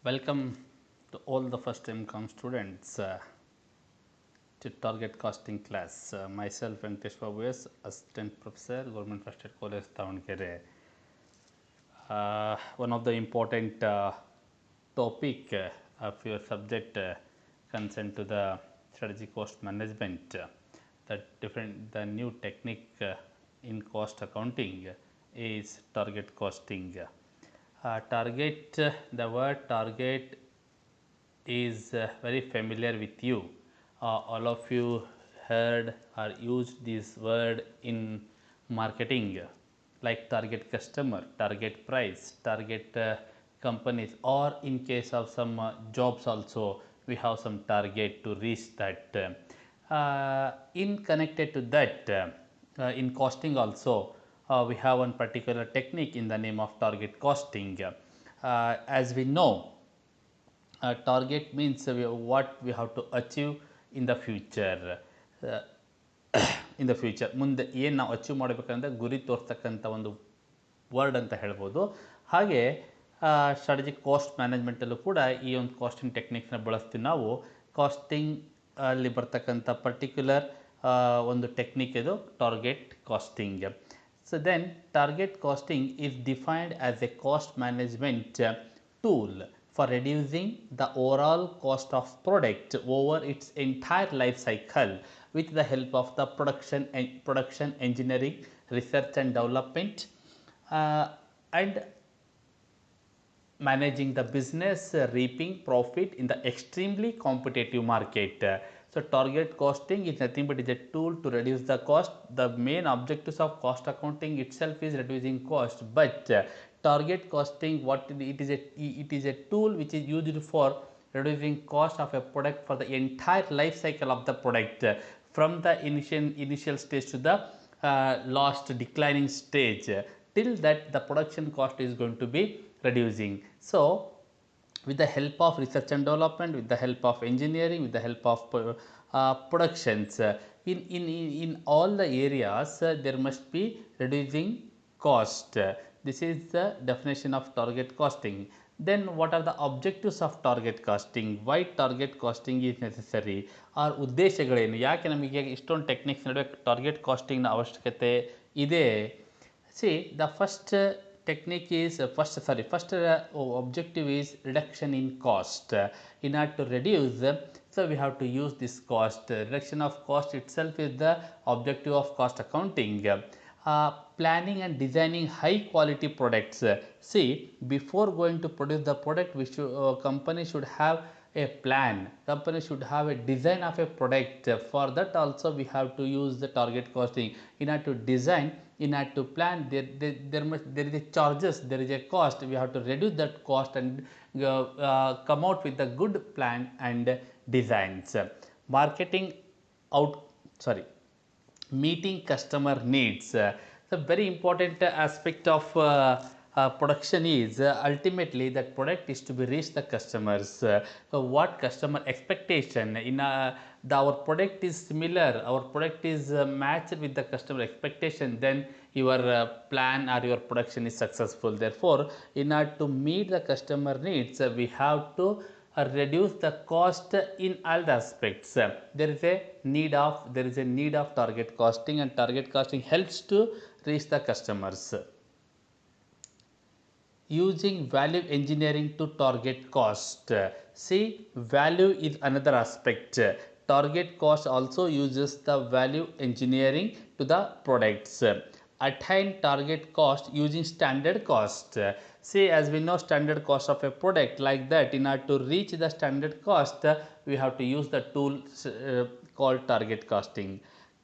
Welcome to all the first time come students to target costing class. Myself Venkatesh Babu S, Assistant Professor, Government First Aid College, Davangere. One of the important topic of your subject concerned to the strategic cost management, the new technique in cost accounting is target costing. The word target is very familiar with you. All of you heard or used this word in marketing, like target customer, target price, target companies, or in case of some jobs also, we have some target to reach that. In connected to that, in costing also, we have one particular technique in the name of target costing. As we know, target means what we have to achieve in the future. In the future ಮುಂದೆ ಏನು ನಾವು achieve ಮಾಡಬೇಕಂದ್ರೆ ಗುರಿ ತೋರಿಸ್ತಕ್ಕಂಥ ಒಂದು word ಅಂತ ಹೇಳ್ಬೋದು. ಹಾಗೆ strategic cost ಮ್ಯಾನೇಜ್ಮೆಂಟಲ್ಲೂ ಕೂಡ ಈ ಒಂದು ಕಾಸ್ಟಿಂಗ್ ಟೆಕ್ನಿಕ್ಸ್ನ ಬಳಸ್ತೀವಿ ನಾವು. ಕಾಸ್ಟಿಂಗ್ ಅಲ್ಲಿ ಬರ್ತಕ್ಕಂಥ ಪರ್ಟಿಕ್ಯುಲರ್ ಒಂದು ಟೆಕ್ನಿಕ್ ಇದು target costing. So then target costing is defined as a cost management tool for reducing the overall cost of product over its entire life cycle with the help of the production engineering, research and development, and managing the business, reaping profit in the extremely competitive market. So target costing is nothing but is a tool to reduce the cost. The main objectives of cost accounting itself is reducing cost, but target costing, it is a tool which is used for reducing cost of a product for the entire life cycle of the product, from the initial stage to the last declining stage, till that the production cost is going to be reducing. So with the help of research and development, with the help of engineering, with the help of productions, in all the areas there must be reducing cost. This is the definition of target costing. Then what are the objectives of target costing? Why target costing is necessary? Or ಉದ್ದೇಶಗಳೇನು, ಯಾಕೆ ನಮಗೆ ಇಷ್ಟೊಂದು techniques ನಡುವೆ target ಕಾಸ್ಟಿಂಗ್ನ ಅವಶ್ಯಕತೆ ಇದೆ? See, the first technique is first objective is reduction in cost. In order to reduce, so we have to use this cost. Reduction of cost itself is the objective of cost accounting. Planning and designing high quality products. See, before going to produce the product, company should have a plan, company should have a design of a product. For that also we have to use the target costing. In order to design, in order to plan, there is a charges, there is a cost. We have to reduce that cost and come out with a good plan and designs. Meeting customer needs. The very important aspect of production is ultimately that product is to be reached the customers. So what customer expectation in our product is similar, our product is matched with the customer expectation, then your plan or your production is successful. Therefore, in order to meet the customer needs, we have to reduce the cost in all the aspects. There is a need of target costing, and target costing helps to reach the customers. Using value engineering to target cost. See, value is another aspect. Target cost also uses the value engineering to the products. Attain target cost using standard cost. See, as we know, standard cost of a product, like that, in order to reach the standard cost, we have to use the tool called target costing.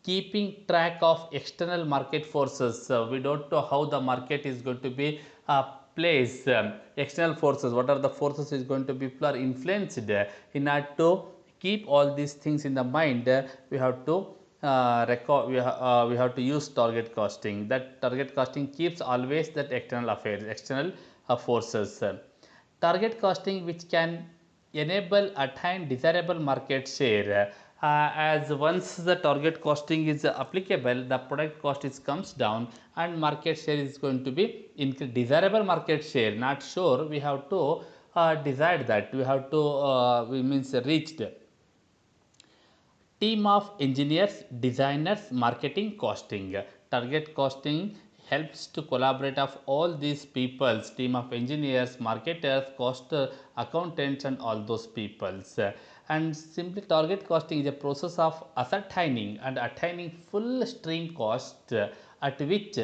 Keeping track of external market forces. We don't know how the market is going to be placed. External forces, what are the forces is going to be influenced. In order to keep all these things in the mind, we have to we have to use target costing. That target costing keeps always that external affairs, external forces. Target costing which can enable attain desirable market share. As once the target costing is applicable, the product cost comes down and market share is going to be increased. Desirable market share, not sure, we have to desired that, we have to we means reached team of engineers, designers, marketing, costing. Target costing helps to collaborate of all these peoples, team of engineers, marketers, cost accountants and all those peoples. And simply target costing is a process of ascertaining and attaining full stream cost at which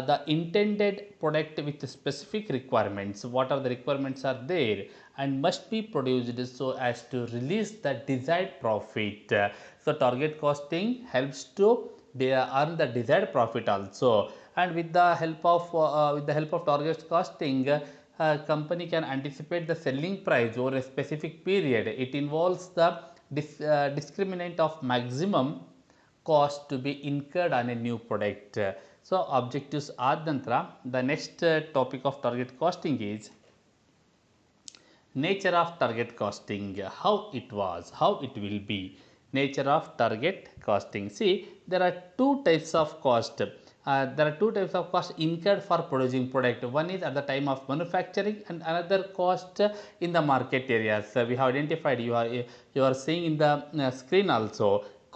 the intended product with specific requirements, what are the requirements are there and must be produced so as to release the desired profit. So target costing helps to earn the desired profit also, and with the help of target costing, company can anticipate the selling price over a specific period. It involves the discriminant of maximum cost to be incurred on a new product. So objectives ಆದ ನಂತರ the next topic of target costing is nature of target costing, how it was, how it will be. Nature of target costing, see there are two types of cost. There are two types of cost incurred for producing product. One is at the time of manufacturing and another cost in the market areas. We have identified, you are seeing in the screen also,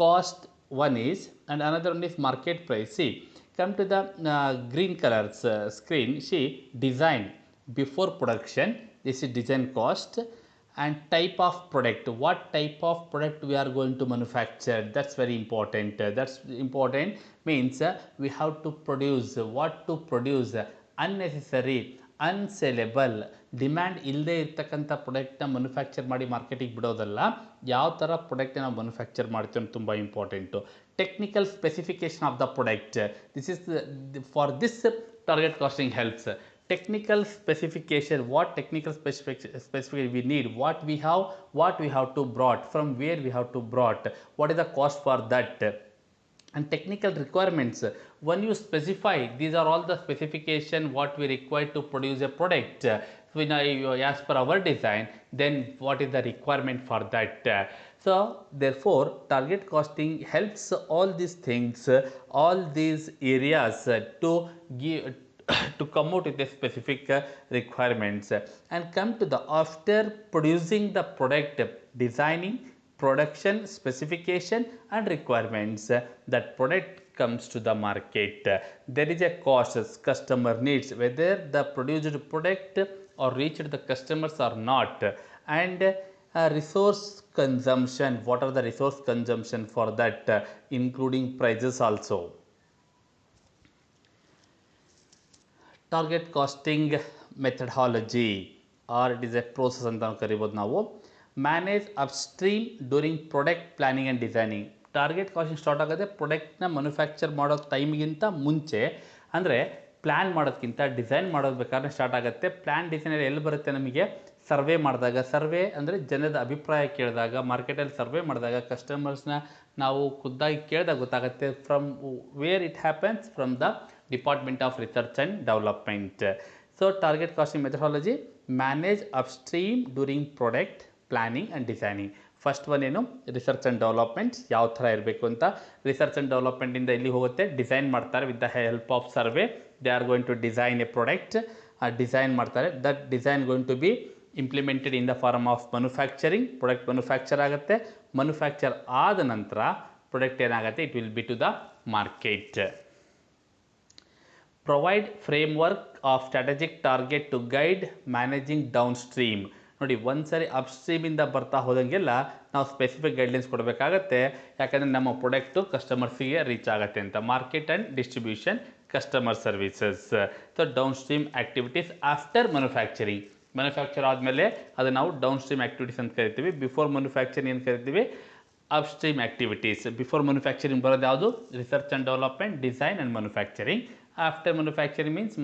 cost one is and another one is market price. See, come to the green colors screen, see design before production, this is design cost, and type of product, what type of product we are going to manufacture, that's very important. That's important means we have to produce, what to produce, unnecessary, unsellable, demand ಇಲ್ಲದೆ ಇರ್ತಕ್ಕಂಥ ಪ್ರಾಡಕ್ಟ್ನ manufacture ಮಾಡಿ ಮಾರ್ಕೆಟಿಗೆ ಬಿಡೋದಲ್ಲ, ಯಾವ ಥರ ಪ್ರಾಡಕ್ಟ್ನ ನಾವು manufacture ಮಾಡ್ತೀವಿ ಅಂತ ತುಂಬ important. Technical specification of the product, this is for this target costing helps. Technical specification, what technical specification we need, what we have to brought, from where we have to brought, what is the cost for that, and technical requirements. When you specify, these are all the specification what we require to produce a product. When as per our design, then what is the requirement for that. So therefore target costing helps all these things, all these areas to give to come out with the specific requirements. And come to the after producing the product, designing, production, specification and requirements, that product comes to the market. There is a cost customer needs, whether the produced product or reached the customers or not, and resource consumption, what are the resource consumption for that, including prices also. Target costing methodology, or it is a process ಅಂತ ಕರಿಬೋದು ನಾವು. Manage upstream during product planning and designing. Target costing start ಆಗೋದೇ ಪ್ರಾಡಕ್ಟ್ನ manufacture ಮಾಡೋ ಟೈಮ್ಗಿಂತ ಮುಂಚೆ, ಅಂದರೆ plan ಮಾಡೋದಕ್ಕಿಂತ design ಮಾಡೋದು ಬೇಕಾದ್ರೆ ಸ್ಟಾರ್ಟ್ ಆಗುತ್ತೆ. ಪ್ಲ್ಯಾನ್ ಡಿಸೈನ್ ಎಲ್ಲಿ ಬರುತ್ತೆ ನಮಗೆ, ಸರ್ವೆ ಮಾಡಿದಾಗ, ಸರ್ವೆ ಅಂದರೆ ಜನದ ಅಭಿಪ್ರಾಯ ಕೇಳಿದಾಗ, ಮಾರ್ಕೆಟಲ್ಲಿ ಸರ್ವೆ ಮಾಡಿದಾಗ, ಕಸ್ಟಮರ್ಸ್ನ ನಾವು ಖುದ್ದಾಗಿ ಕೇಳಿದಾಗ ಗೊತ್ತಾಗುತ್ತೆ. From where it happens, from the department of research and development. So target costing methodology, manage upstream during product planning and designing. First one ಏನು, ರಿಸರ್ಚ್ ಆ್ಯಂಡ್ ಡೆವಲಪ್ಮೆಂಟ್ ಯಾವ ಥರ ಇರಬೇಕು ಅಂತ. ರಿಸರ್ಚ್ ಆ್ಯಂಡ್ ಡೆವಲಪ್ಮೆಂಟಿಂದ ಇಲ್ಲಿ ಹೋಗುತ್ತೆ, ಡಿಸೈನ್ ಮಾಡ್ತಾರೆ with the help of survey. They are going to design a product, design ಮಾಡ್ತಾರೆ. That design going to be implemented in the form of manufacturing. Product manufacture ಆಗುತ್ತೆ. Manufacture ಆದ ನಂತರ ಪ್ರಾಡಕ್ಟ್ ಏನಾಗುತ್ತೆ, it will be to the market. Provide framework of strategic target to guide managing downstream. ನೋಡಿ, ಒಂದು ಸರಿ ಅಪ್ಸ್ಟ್ರೀಮಿಂದ ಬರ್ತಾ ಹೋದಂಗೆಲ್ಲ ನಾವು specific guidelines ಕೊಡಬೇಕಾಗತ್ತೆ, ಯಾಕಂದರೆ ನಮ್ಮ ಪ್ರಾಡಕ್ಟು ಕಸ್ಟಮರ್ಸಿಗೆ ರೀಚ್ ಆಗುತ್ತೆ ಅಂತ. Market and distribution, customer services. So down stream activities after manufacturing. Manufacture ಆದಮೇಲೆ ಅದು ನಾವು ಡೌನ್ ಸ್ಟ್ರೀಮ್ ಆ್ಯಕ್ಟಿವಿಟೀಸ್ ಅಂತ ಕರಿತೀವಿ. ಬಿಫೋರ್ ಮ್ಯಾನುಫ್ಯಾಕ್ಚರಿಂಗ್ ಏನು ಕರಿತೀವಿ, ಅಪ್ಸ್ಟ್ರೀಮ್ ಆ್ಯಕ್ಟಿವಿಟೀಸ್. ಬಿಫೋರ್ ಮ್ಯಾನುಫ್ಯಾಕ್ಚರಿಂಗ್ ಬರೋದು ಯಾವುದು, research and development, design and manufacturing. After manufacturing means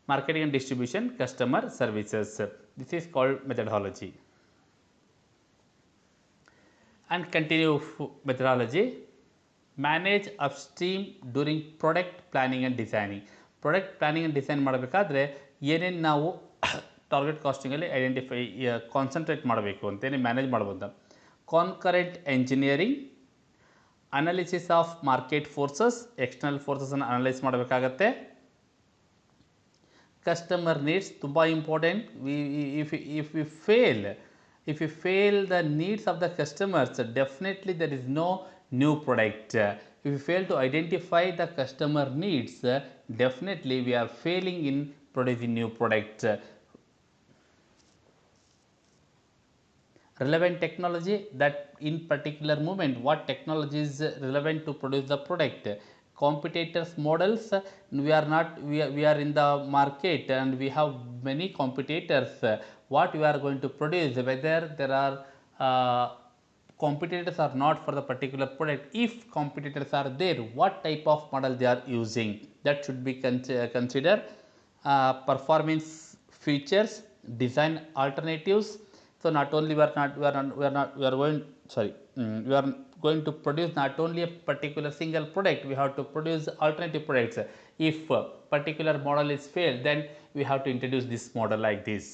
marketing and distribution, customer services. This is called methodology. And continue methodology, manage upstream during product planning and designing. Product planning and design ಮಾಡಬೇಕಾದ್ರೆ ಏನೇನು ನಾವು target ಕಾಸ್ಟಿಂಗಲ್ಲಿ identify concentrate ಮಾಡಬೇಕು ಅಂತೇಳಿ manage ಮಾಡ್ಬೋದು. Concurrent engineering, analysis of market forces, external ಫೋರ್ಸಸನ್ನು analyse ಮಾಡಬೇಕಾಗತ್ತೆ. Customer needs ತುಂಬ important. If we fail the needs of the customers, definitely there is no new product. If we fail to identify the customer needs, definitely we are failing in producing new product. Relevant technology, that in particular moment what technology is relevant to produce the product. Competitors models, we are in the market and we have many competitors. What we are going to produce, whether there are competitors or not for the particular product. If competitors are there, what type of model they are using, that should be considered. Performance features, design alternatives. So not only we are going to produce not only a particular single product, we have to produce alternative products. If a particular model is failed, then we have to introduce this model like this.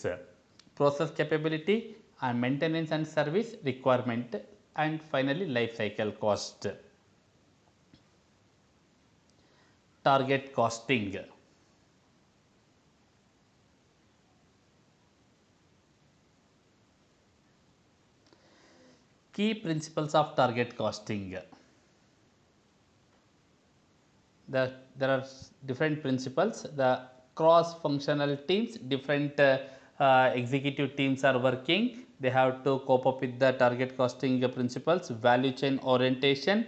Process capability and maintenance and service requirement, and finally life cycle cost. Target costing. Key principles of target costing. There are different principles. The cross functional teams, different executive teams are working. They have to cope up with the target costing principles. Value chain orientation,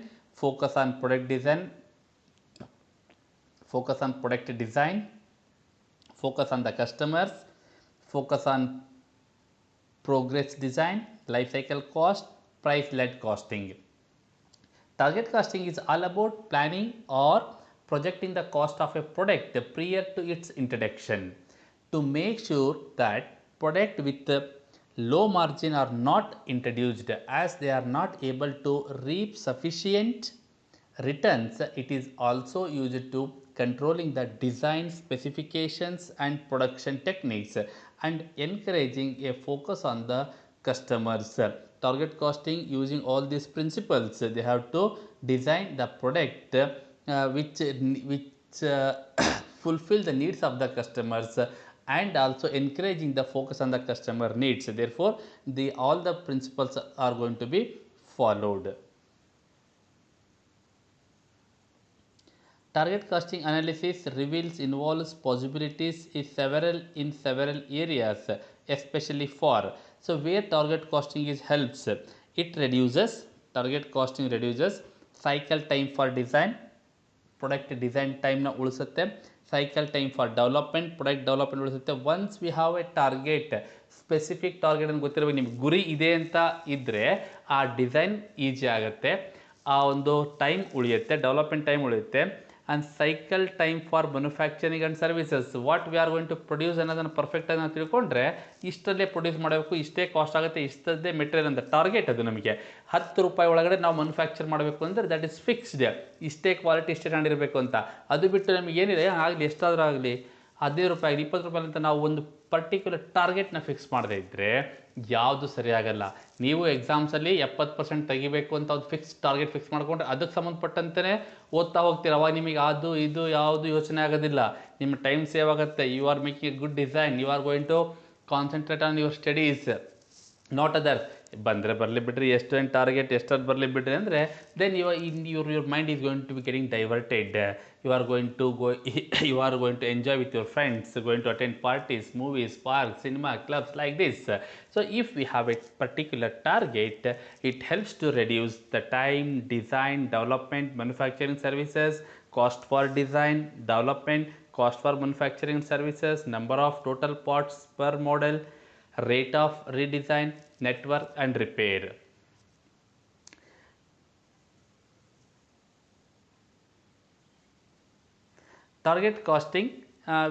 focus on product design, focus on the customers, focus on progress design, life cycle cost, price led costing. Target costing is all about planning or projecting the cost of a product prior to its introduction, to make sure that product with low margin are not introduced, as they are not able to reap sufficient returns. It is also used to controlling the design specifications and production techniques and encouraging a focus on the customers. Target costing, using all these principles, they have to design the product which fulfill the needs of the customers, and also encouraging the focus on the customer needs. Therefore, all the principles are going to be followed. Target costing analysis involves possibilities in several areas, especially for, so where target costing helps, it reduces, target costing reduces cycle time for design, product design time na ಉಳಿಸುತ್ತೆ. Cycle time for development, product development ಉಳಿಸುತ್ತೆ. Once we have a target, specific target ಅಂತ ಗೊತ್ತಿರಬೇಕು, ನಿಮ್ಗೆ ಗುರಿ ಇದೆ ಅಂತ ಇದ್ದರೆ ಆ design easy ಆಗುತ್ತೆ, ಆ ಒಂದು ಟೈಮ್ ಉಳಿಯುತ್ತೆ, ಡೆವಲಪ್ಮೆಂಟ್ ಟೈಮ್ ಉಳಿಯುತ್ತೆ. And cycle time for manufacturing and services, what we are going to produce ಅನ್ನೋದನ್ನು ಪರ್ಫೆಕ್ಟಾಗಿ ನಾವು ತಿಳ್ಕೊಂಡ್ರೆ ಇಷ್ಟಲ್ಲೇ ಪ್ರೊಡ್ಯೂಸ್ ಮಾಡಬೇಕು, ಇಷ್ಟೇ ಕಾಸ್ಟ್ ಆಗುತ್ತೆ, ಇಷ್ಟದ್ದೇ ಮೆಟೀರಿಯಲ್ ಅಂತ ಟಾರ್ಗೆಟ್ ಅದು ನಮಗೆ. 10 ರೂಪಾಯಿ ಒಳಗಡೆ ನಾವು ಮ್ಯಾನುಫ್ಯಾಕ್ಚರ್ ಮಾಡಬೇಕು ಅಂದರೆ ದಟ್ ಇಸ್ ಫಿಕ್ಸ್ಡ್, ಇಷ್ಟೇ ಕ್ವಾಲಿಟಿ ಇಷ್ಟೇ ಕಂಡಿರಬೇಕು ಅಂತ. ಅದು ಬಿಟ್ಟು ನಮಗೆ ಏನಿದೆ ಆಗಲಿ, ಎಷ್ಟಾದರೂ ಆಗಲಿ 15 ರೂಪಾಯಿ 20 ರೂಪಾಯಿ ಅಂತ ನಾವು ಒಂದು ಪರ್ಟಿಕ್ಯುಲರ್ ಟಾರ್ಗೆಟ್ನ ಫಿಕ್ಸ್ ಮಾಡದೇ ಇದ್ದರೆ ಯಾವುದು ಸರಿಯಾಗಲ್ಲ. ನೀವು ಎಕ್ಸಾಮ್ಸಲ್ಲಿ 70% ತೆಗಿಬೇಕು ಅಂತ ಒಂದು ಟಾರ್ಗೆಟ್ ಫಿಕ್ಸ್ ಮಾಡಿಕೊಂಡ್ರೆ ಅದಕ್ಕೆ ಸಂಬಂಧಪಟ್ಟಂತೆ ಓದ್ತಾ ಹೋಗ್ತೀರ. ಅವಾಗ ನಿಮಗೆ ಅದು ಇದು ಯಾವುದು ಯೋಚನೆ ಆಗೋದಿಲ್ಲ, ನಿಮ್ಮ ಟೈಮ್ ಸೇವ್ ಆಗುತ್ತೆ. You are making a good design, you are going to concentrate on your studies, not other. ಬಂದರೆ ಬರಲಿ ಬಿಡ್ರಿ, ಎಷ್ಟೊಂದು ಟಾರ್ಗೆಟ್ ಎಷ್ಟೊಂದು ಬರಲಿ ಬಿಡ್ರಿ ಅಂದರೆ then your mind is going to be getting diverted. You are going to enjoy with your friends, going to attend parties, movies, parks, cinema, clubs, like this. So if we have a particular target, it helps to reduce the time, design, development, manufacturing services, cost for design, development, cost for manufacturing services, number of total parts per model, rate of redesign, network and repair. Target costing,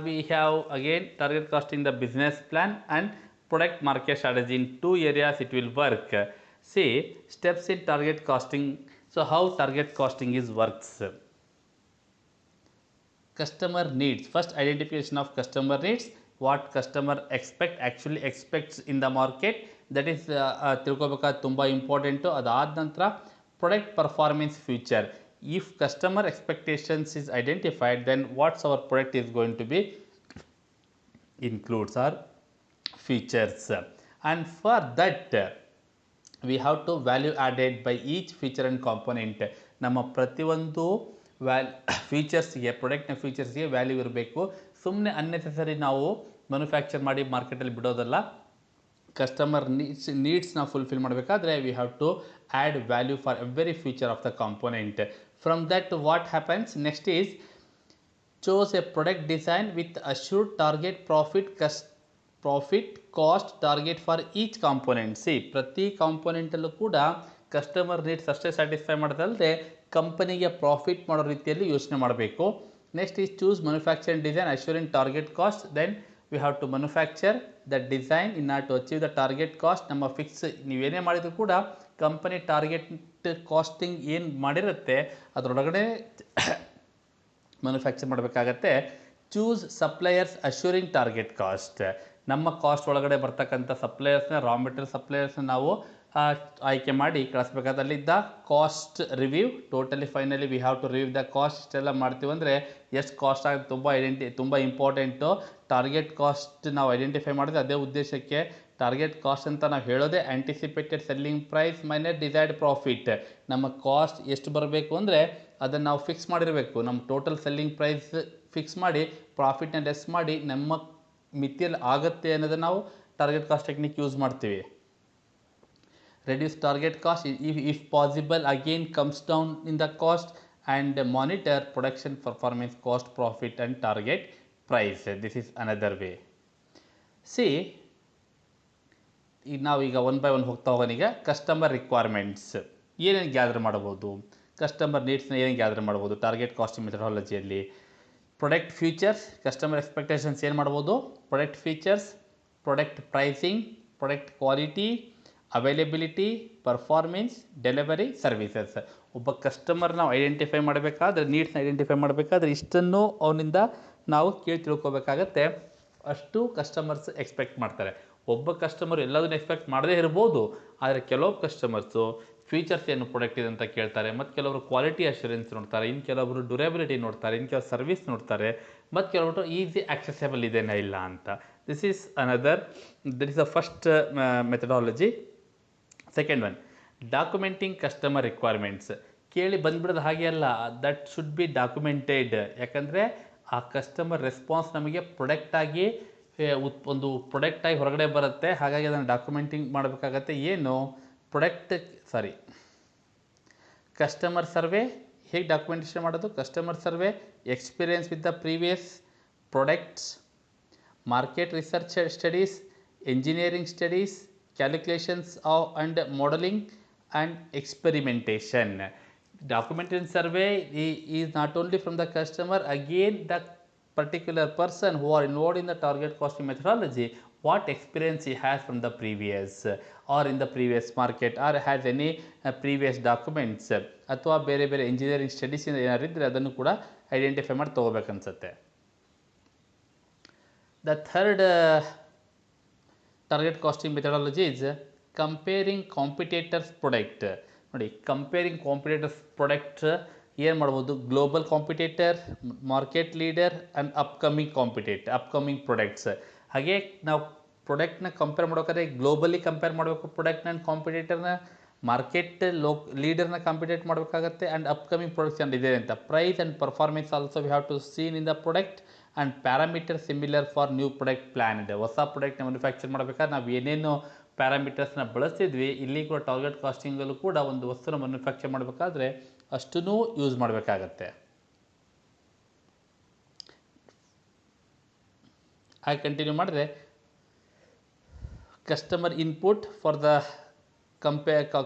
we have again target costing the business plan and product market strategy. In 2 areas it will work. See, steps in target costing. So how target costing works? Customer needs. First, identification of customer needs, what customer actually expects in the market, that is ತಿಳ್ಕೊಬೇಕಾದ ತುಂಬ important. ಅದಾದ ನಂತರ product performance future. If customer expectations is identified, then what's our product is going to be includes our features, and for that we have to value added by each feature and component. ನಮ್ಮ ಪ್ರತಿಯೊಂದು ಫೀಚರ್ಸ್ಗೆ ಪ್ರಾಡಕ್ಟ್ನ ಫೀಚರ್ಸ್ಗೆ value ಇರಬೇಕು. ಸುಮ್ಮನೆ unnecessary ನಾವು manufacture ಮಾಡಿ ಮಾರ್ಕೆಟಲ್ಲಿ ಬಿಡೋದಲ್ಲ. Customer ನೀಡ್ಸ್ನ ಫುಲ್ಫಿಲ್ ಮಾಡಬೇಕಾದ್ರೆ we have to add value for every feature of the component. From that what happens next is chose a product design with assured target profit cost target for each component. See, ಪ್ರತಿ ಕಾಂಪೋನೆಂಟಲ್ಲೂ ಕೂಡ customer needs ಅಷ್ಟೇ satisfy ಮಾಡೋದಲ್ಲದೆ ಕಂಪನಿಗೆ profit ಮಾಡೋ ರೀತಿಯಲ್ಲಿ ಯೋಚನೆ ಮಾಡಬೇಕು. Next is choose manufacturing design assuring target cost. Then we have to manufacture the design in ಆರ್ to achieve the target cost. ನಮ್ಮ ಫಿಕ್ಸ್ ನೀವೇನೇ ಮಾಡಿದರೂ ಕೂಡ ಕಂಪನಿ ಟಾರ್ಗೆಟ್ ಕಾಸ್ಟಿಂಗ್ ಏನು ಮಾಡಿರುತ್ತೆ ಅದರೊಳಗಡೆ ಮ್ಯಾನುಫ್ಯಾಕ್ಚರ್ ಮಾಡಬೇಕಾಗತ್ತೆ. Choose suppliers assuring target cost. ನಮ್ಮ cost ಒಳಗಡೆ ಬರ್ತಕ್ಕಂಥ ಸಪ್ಲೈಯರ್ಸ್ನ ರಾ ಮೆಟೀರಿಯಲ್ ಸಪ್ಲೈಯರ್ಸ್ನ ನಾವು ಆಯ್ಕೆ ಮಾಡಿ ಕಳಿಸ್ಬೇಕಾದ್ರೆ ಅಲ್ಲಿದ್ದ cost review totally finally we have to review the cost. ಇಷ್ಟೆಲ್ಲ ಮಾಡ್ತೀವಿ ಅಂದರೆ ಎಷ್ಟು ಕಾಸ್ಟ್ ಆಗುತ್ತೆ ತುಂಬ ಇಂಪಾರ್ಟೆಂಟು. ಟಾರ್ಗೆಟ್ ಕಾಸ್ಟ್ ನಾವು ಐಡೆಂಟಿಫೈ ಮಾಡಿದ್ರೆ ಅದೇ ಉದ್ದೇಶಕ್ಕೆ ಟಾರ್ಗೆಟ್ ಕಾಸ್ಟ್ ಅಂತ ನಾವು ಹೇಳೋದೇ anticipated selling price minus desired profit. ನಮ್ಮ ಕಾಸ್ಟ್ ಎಷ್ಟು ಬರಬೇಕು ಅಂದರೆ ಅದನ್ನು ನಾವು ಫಿಕ್ಸ್ ಮಾಡಿರಬೇಕು. ನಮ್ಮ ಟೋಟಲ್ ಸೆಲ್ಲಿಂಗ್ ಪ್ರೈಸ್ ಫಿಕ್ಸ್ ಮಾಡಿ ಪ್ರಾಫಿಟ್ನ ಲೆಸ್ ಮಾಡಿ ನಮ್ಮ ಮಿತಿಯಲ್ಲಿ ಆಗುತ್ತೆ ಅನ್ನೋದನ್ನು ನಾವು ಟಾರ್ಗೆಟ್ ಕಾಸ್ಟ್ ಟೆಕ್ನಿಕ್ ಯೂಸ್ ಮಾಡ್ತೀವಿ. Reduce target cost if possible again comes down in the cost and monitor production performance cost profit and target price. This is another way. See, ನಾವೀಗ one by one ಹೋಗ್ತಾ ಹೋಗೋಣ. ಈಗ customer requirements ಏನೇನು gather ಮಾಡ್ಬೋದು, customer ನೀಡ್ಸ್ನ ಏನೇನು gather ಮಾಡ್ಬೋದು target costing ಮೆಥಡಾಲಜಿಯಲ್ಲಿ. ಪ್ರಾಡಕ್ಟ್ ಫ್ಯೂಚರ್ಸ್, ಕಸ್ಟಮರ್ ಎಕ್ಸ್ಪೆಕ್ಟೇಷನ್ಸ್ ಏನು ಮಾಡ್ಬೋದು, product features, product pricing, product quality, availability, performance, delivery, services. ಒಬ್ಬ ಕಸ್ಟಮರ್ನ ಐಡೆಂಟಿಫೈ ಮಾಡಬೇಕಾದ್ರೆ, ನೀಡ್ಸ್ನ ಐಡೆಂಟಿಫೈ ಮಾಡಬೇಕಾದ್ರೆ ಇಷ್ಟನ್ನು ಅವನಿಂದ ನಾವು ತಿಳ್ಕೊಬೇಕಾಗತ್ತೆ. ಅಷ್ಟು ಕಸ್ಟಮರ್ಸ್ ಎಕ್ಸ್ಪೆಕ್ಟ್ ಮಾಡ್ತಾರೆ. ಒಬ್ಬ ಕಸ್ಟಮರ್ ಎಲ್ಲದನ್ನು ಎಕ್ಸ್ಪೆಕ್ಟ್ ಮಾಡದೇ ಇರ್ಬೋದು, ಆದರೆ ಕೆಲವು ಕಸ್ಟಮರ್ಸು ಫೀಚರ್ಸ್ ಏನು ಪ್ರಾಡಕ್ಟ್ ಇದೆ ಅಂತ ಕೇಳ್ತಾರೆ, ಮತ್ತು ಕೆಲವರು ಕ್ವಾಲಿಟಿ ಅಶ್ಯೂರೆನ್ಸ್ ನೋಡ್ತಾರೆ, ಇನ್ನು ಕೆಲವರು ಡ್ಯೂರೇಬಿಲಿಟಿ ನೋಡ್ತಾರೆ, ಇನ್ನು ಕೆಲವು ಸರ್ವಿಸ್ ನೋಡ್ತಾರೆ, ಮತ್ತು ಕೆಲವರು ಈಸಿ ಆಕ್ಸೆಸಬಲ್ ಇದೆಯಾ ಇಲ್ಲ ಅಂತ. This is the first methodology. Second one, documenting customer requirements. ಕೇಳಿ ಬಂದ್ಬಿಡೋದು ಹಾಗೆ ಅಲ್ಲ, ದಟ್ ಶುಡ್ ಬಿ ಡಾಕ್ಯುಮೆಂಟೆಡ್. ಯಾಕಂದರೆ ಆ ಕಸ್ಟಮರ್ ರೆಸ್ಪಾನ್ಸ್ ನಮಗೆ ಪ್ರಾಡಕ್ಟಾಗಿ ಒಂದು ಪ್ರಾಡಕ್ಟಾಗಿ ಹೊರಗಡೆ ಬರುತ್ತೆ. ಹಾಗಾಗಿ ಅದನ್ನು ಡಾಕ್ಯುಮೆಂಟಿಂಗ್ ಮಾಡಬೇಕಾಗತ್ತೆ. ಏನು ಕಸ್ಟಮರ್ ಸರ್ವೆ ಹೇಗೆ ಡಾಕ್ಯುಮೆಂಟೇಷನ್ ಮಾಡೋದು, customer survey, experience with the previous products, market research studies, engineering studies, calculations and modeling and experimentation. Documentation survey is not only from the customer, again the particular person who are involved in the target costing methodology, what experience he has from the previous or in the previous market or has any previous documents ಅಥವಾ ಬೇರೆ ಬೇರೆ engineering studies ಏನಾದ್ರು ಇದ್ದರೆ ಅದನ್ನು ಕೂಡ identify ಮಾಡಿ ತೊಗೋಬೇಕನ್ಸುತ್ತೆ. The third target costing methodology is comparing competitors product. ನೋಡಿ, ಕಂಪೇರಿಂಗ್ ಕಾಂಪಿಟೇಟರ್ಸ್ ಪ್ರಾಡಕ್ಟ್ ಏನು ಮಾಡ್ಬೋದು, global competitor, market leader and upcoming products. ಹಾಗೆ ನಾವು ಪ್ರಾಡಕ್ಟ್ನ ಕಂಪೇರ್ ಮಾಡ್ಬೇಕಾದ್ರೆ ಗ್ಲೋಬಲಿ ಕಂಪೇರ್ ಮಾಡಬೇಕು ಪ್ರಾಡಕ್ಟ್ನ ಆ್ಯಂಡ್ ಕಾಂಪಿಟೇಟರ್ನ, ಮಾರ್ಕೆಟ್ ಲೀಡರ್ನ ಕಾಂಪಿಟೇಟ್ ಮಾಡಬೇಕಾಗತ್ತೆ, ಆ್ಯಂಡ್ ಅಪ್ಕಮಿಂಗ್ ಪ್ರಾಡಕ್ಟ್ಸ್ ಆ್ಯಂಡ್ ಇದೆ ಅಂತ. Price and performance also we have to seen in the product and parameter similar for new product plan ಇದೆ. ಹೊಸ ಪ್ರಾಡಕ್ಟ್ನ ಮ್ಯಾನುಫ್ಯಾಕ್ಚರ್ ಮಾಡಬೇಕಾದ್ರೆ ನಾವು ಏನೇನು ಪ್ಯಾರಾಮೀಟರ್ಸ್ನ ಬಳಸ್ತಿದ್ವಿ, ಇಲ್ಲಿ ಕೂಡ ಟಾರ್ಗೆಟ್ ಕಾಸ್ಟಿಂಗಲ್ಲೂ ಕೂಡ ಒಂದು ವಸ್ತುನ ಮ್ಯಾನುಫ್ಯಾಕ್ಚರ್ ಮಾಡಬೇಕಾದ್ರೆ ಅಷ್ಟೂ ಯೂಸ್ ಮಾಡಬೇಕಾಗತ್ತೆ. ಹಾಗೆ ಕಂಟಿನ್ಯೂ ಮಾಡಿದ್ರೆ customer input for the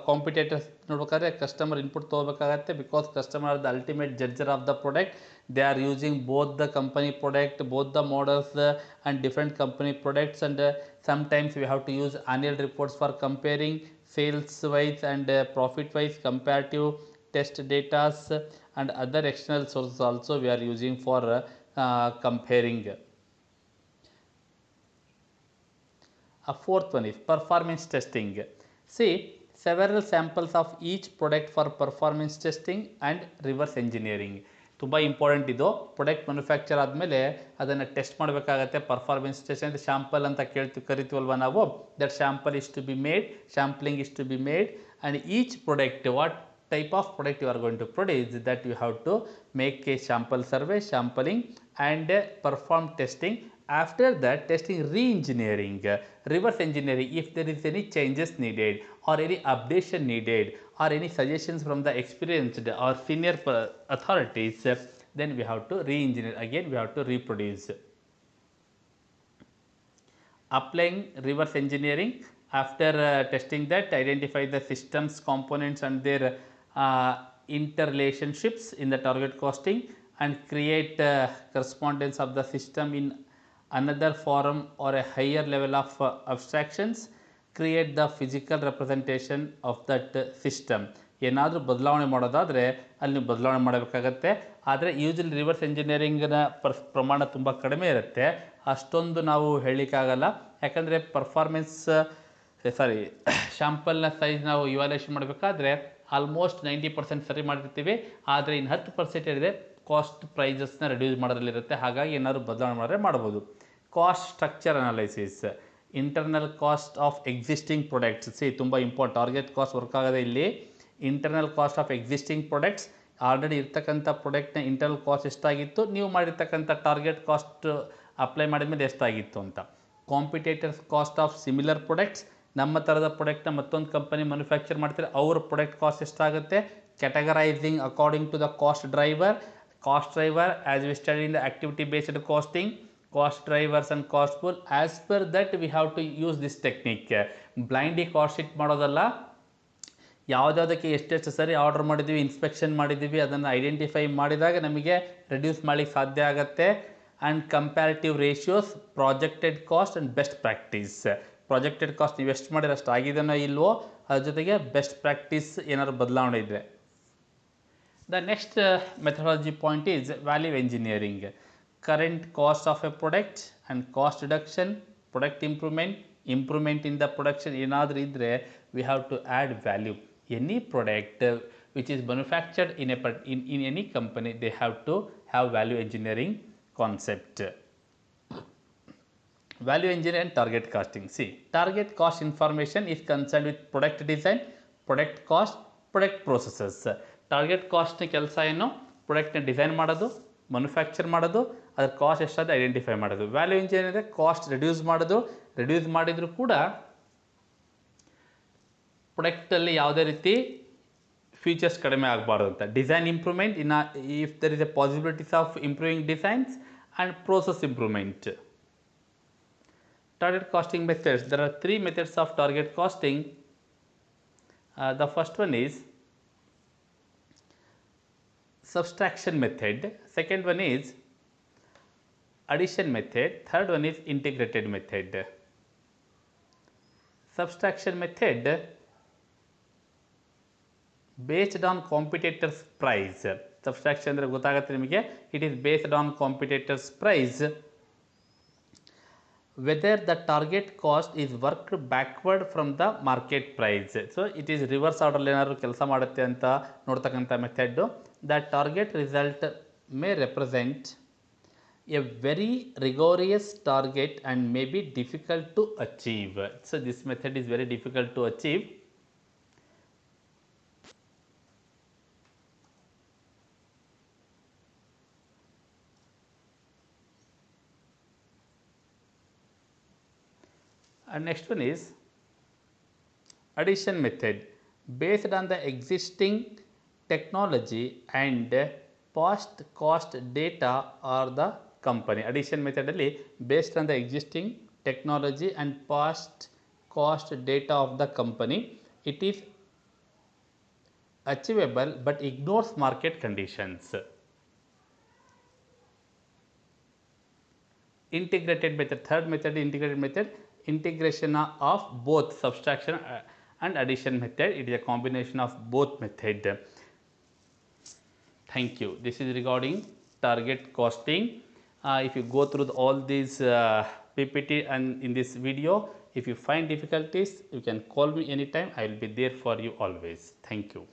competitors ನೋಡ್ಬೇಕಾದ್ರೆ ಕಸ್ಟಮರ್ ಇನ್ಪುಟ್ ತೊಗೋಬೇಕಾಗತ್ತೆ. Because customer are the ultimate judger of the product. They are using both the company product, both the models and different company products, and sometimes we have to use annual reports for comparing sales wise and profit wise, comparative test data and other external sources also we are using for comparing. A fourth one is performance testing. See, several samples of each product for performance testing and reverse engineering. ತುಂಬ important ಇದು. Product manufacture ಆದಮೇಲೆ ಅದನ್ನು test ಮಾಡಬೇಕಾಗತ್ತೆ. Performance test ಅಂದರೆ sample ಅಂತ ಕರಿತೀವಲ್ವ ನಾವು. That sample is to be made, sampling is to be made, and each product what type of product you are going to produce, that you have to make a sample survey, sampling, and perform testing. After that, testing re-engineering, reverse engineering, if there is any changes needed or any updation needed or any suggestions from the experienced or senior authorities, then we have to re-engineer again, we have to reproduce. Applying reverse engineering, after testing that, identify the systems, components and their interrelationships in the target costing, and create correspondence of the system in another form or a higher level of abstractions. Create the physical representation of that system. ಏನಾದರೂ ಬದಲಾವಣೆ ಮಾಡೋದಾದರೆ ಅಲ್ಲಿ ನೀವು ಬದಲಾವಣೆ ಮಾಡಬೇಕಾಗತ್ತೆ. ಆದರೆ usually reverse ಎಂಜಿನಿಯರಿಂಗ್ನ ಪ್ರಮಾಣ ತುಂಬ ಕಡಿಮೆ ಇರುತ್ತೆ, ಅಷ್ಟೊಂದು ನಾವು ಹೇಳಲಿಕ್ಕಾಗಲ್ಲ. ಯಾಕಂದರೆ ಶಾಂಪಲ್ನ ಸೈಜ್ ನಾವು ಇವ್ಯಾಲ್ಯೂಯೇಷನ್ ಮಾಡಬೇಕಾದ್ರೆ ಆಲ್ಮೋಸ್ಟ್ 90% ಸರಿ ಮಾಡಿರ್ತೀವಿ. ಆದರೆ ಇನ್ನು 10% ಇದೆ ಕಾಸ್ಟ್ ಪ್ರೈಸಸ್ನ ರೆಡ್ಯೂಸ್ ಮಾಡೋದ್ರಲ್ಲಿರುತ್ತೆ. ಹಾಗಾಗಿ ಏನಾದರೂ ಬದಲಾವಣೆ ಮಾಡಿದ್ರೆ ಮಾಡ್ಬೋದು. Cost structure analysis, internal cost of existing products. ತುಂಬ ಇಂಪಾರ್ಟೆಂಟ್. ಟಾರ್ಗೆಟ್ ಕಾಸ್ಟ್ ವರ್ಕ್ ಆಗೋದೇ ಇಲ್ಲಿ. Internal cost of existing products, already ಇರ್ತಕ್ಕಂಥ ಪ್ರಾಡಕ್ಟ್ನ ಇಂಟರ್ನಲ್ ಕಾಸ್ಟ್ ಎಷ್ಟಾಗಿತ್ತು, ನೀವು ಮಾಡಿರ್ತಕ್ಕಂಥ ಟಾರ್ಗೆಟ್ ಕಾಸ್ಟ್ ಅಪ್ಲೈ ಮಾಡಿದ ಮೇಲೆ ಎಷ್ಟಾಗಿತ್ತು ಅಂತ. Competitors cost of similar products, ನಮ್ಮ ಥರದ ಪ್ರಾಡಕ್ಟ್ನ ಮತ್ತೊಂದು ಕಂಪನಿ ಮ್ಯಾನುಫ್ಯಾಕ್ಚರ್ ಮಾಡ್ತಾರೆ, ಅವ್ರ ಪ್ರಾಡಕ್ಟ್ ಕಾಸ್ಟ್ ಎಷ್ಟಾಗುತ್ತೆ. Categorising according to the cost driver as we study in the activity based costing, cost drivers and cost pool. As per that we have to use this technique. Blindly cost sheet ಮಾಡೋದಲ್ಲ, ಯಾವುದ್ಯಾವುದಕ್ಕೆ ಎಷ್ಟೆಷ್ಟು ಸರಿ order ಮಾಡಿದ್ದೀವಿ, inspection ಮಾಡಿದ್ದೀವಿ, ಅದನ್ನು identify ಮಾಡಿದಾಗ ನಮಗೆ reduce ಮಾಡಲಿಕ್ಕೆ ಸಾಧ್ಯ ಆಗುತ್ತೆ. And comparative ratios, ಪ್ರಾಜೆಕ್ಟೆಡ್ cost and best practice. ಪ್ರಾಜೆಕ್ಟೆಡ್ cost ನೀವು ಎಷ್ಟು ಮಾಡಿದ್ರೆ ಅಷ್ಟು ಆಗಿದೆಯೋ ಇಲ್ವೋ, ಅದ್ರ ಜೊತೆಗೆ ಬೆಸ್ಟ್ ಪ್ರಾಕ್ಟೀಸ್ ಏನಾದ್ರು ಬದಲಾವಣೆ ಇದ್ದರೆ. The next methodology point is value engineering. Current cost of a product and cost reduction, product improvement in the production ಏನಾದರೂ ಇದ್ದರೆ we have to add value. Any product which is manufactured in any company, they have to have value engineering concept. Value engineering and target costing. See, target cost information is concerned with product design, product cost, product processes. Target ಕಾಸ್ಟ್ನ ಕೆಲಸ ಏನು? ಪ್ರಾಡಕ್ಟ್ನ design ಮಾಡೋದು, manufacture ಮಾಡೋದು, ಅದ್ರ cost ಎಷ್ಟಾದ identify ಮಾಡೋದು. Value engineering ಅಂದರೆ ಕಾಸ್ಟ್ ರೆಡ್ಯೂಸ್ ಮಾಡೋದು. ರೆಡ್ಯೂಸ್ ಮಾಡಿದರೂ ಕೂಡ ಪ್ರಾಡಕ್ಟಲ್ಲಿ ಯಾವುದೇ ರೀತಿ ಫೀಚರ್ಸ್ ಕಡಿಮೆ ಆಗಬಾರ್ದು ಅಂತ. Design improvement, if there is a possibilities of improving designs, and process improvement. Target costing methods. There are 3 methods of target costing. The first one is subtraction method. Second one is addition method. Third one is integrated method. Subtraction method based on competitor's price. Subtraction ಅಂದರೆ ಗೊತ್ತಾಗುತ್ತೆ ನಿಮಗೆ. It is based on competitor's price. Whether the target cost is worked backward from the market price. So it is reverse order ಏನಾದ್ರು ಕೆಲಸ ಮಾಡುತ್ತೆ ಅಂತ ನೋಡ್ತಕ್ಕಂಥ method. The target result may represent a very rigorous target and may be difficult to achieve. So this method is very difficult to achieve. And next one is addition method. Based on the existing technology and past cost data or the company. Addition method alli based on the existing technology and past cost data of the company, it is achievable but ignores market conditions. Integrated method. Third method, integrated method. Integration of both subtraction and addition method. It is a combination of both method. Thank you. This is regarding target costing. If you go through all these PPT and in this video, if you find difficulties, you can call me anytime. I will be there for you always. Thank you.